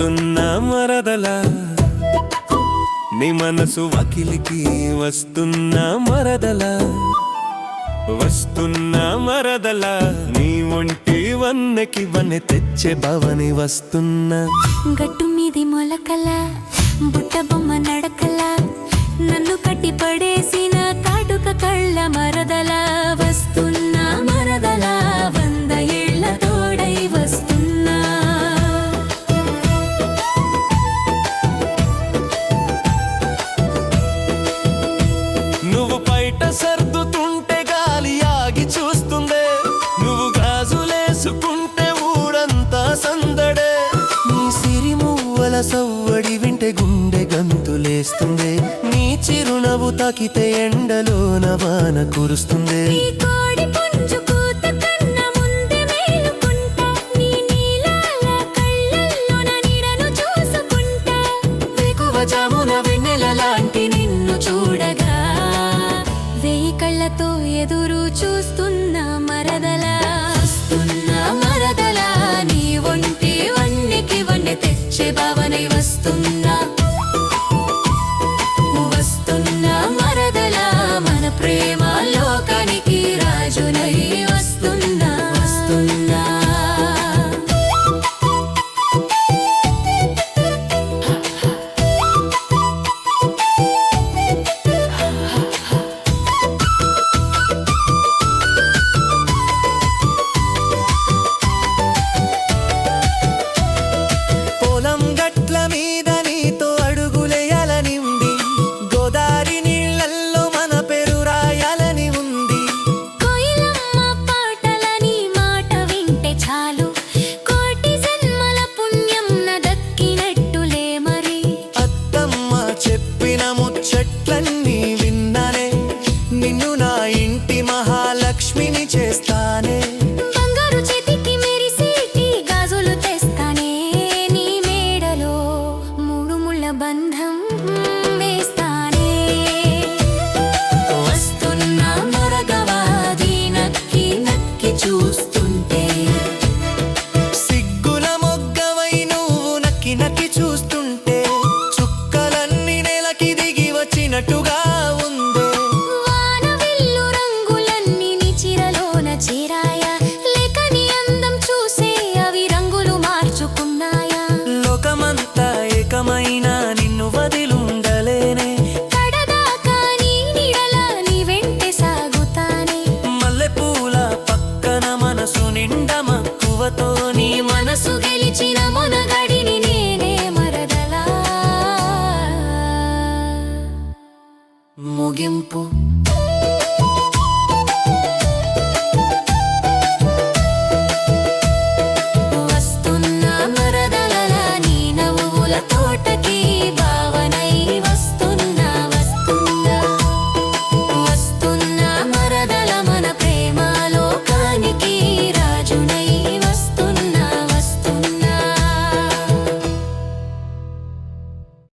వస్తున్నా మరదలా నీ మనసు వకిలికి వస్తున్నా మరదలా వస్తున్నా మరదలా నీ ఒంటి వన్నెకి వన్నె తెచ్చే భవని వస్తున్నా గట్టు మీది మొలకల బుట్ట బొమ్మ నడకల నన్ను కట్టి పడేసిన కాటుక కళ్ళ మరదల వస్తున్నా మరదల 100 ఏళ్ల తోడై వస్తున్నా నువ్వు బయట సర్దుతుంటే గాలి ఆగి చూస్తుందే నువ్వు గాజులేసుకుంటే ఊరంతా సందడే నీ సిరిమువ్వల సవ్వడి వింటే గుండె గంతులేస్తుందే నీ చిరునవ్వు తాకితే ఎండలోన వాన కురుస్తుందే జామున వెన్నెల లాంటి నిన్ను చూడగా 1000 కళ్ళతో ఎదురు చూస్తున్నా మరదలా వస్తున్నా మరదలా నీ ఒంటి వన్నెకి వన్నె తెచ్చే భావనై వస్తున్నా వస్తున్నా మరదలా మన ప్రేమ లోకానికి రాజునై వస్తున్నా వస్తున్నా చెట్లన్నీ విన్నానే నిన్ను నా ఇంటి మహాలక్ష్మిని చేస్తానే బంగారు చేతికి మెరిసేటి గాజులు తెస్తానే నీ మేడలో 3 ముళ్ళ బంధం వేస్తానే వస్తున్నా మరగవాది నక్కి నక్కి చూస్తుంటే సిగ్గుల మొగ్గవై నువ్వు నక్కి నక్కి చూస్తుంటే చుక్కలన్నీ నెలకి దిగి వచ్చినట్టుగా ఉందే వానవిల్లు రంగులన్నీ నీ చీరలోన చేరాయా లేక నీ అందం చూసే అవి రంగులు మార్చుకున్నాయా లోకమంతా ఏకమైన నిన్ను వదిలుండలేనే కడదాకా నీ నీడలా నీ వెంటే సాగుతానే మల్లెపూల పక్కన మనసు నిండా మక్కువతో నీ మనసు గెలిచిన మొనగ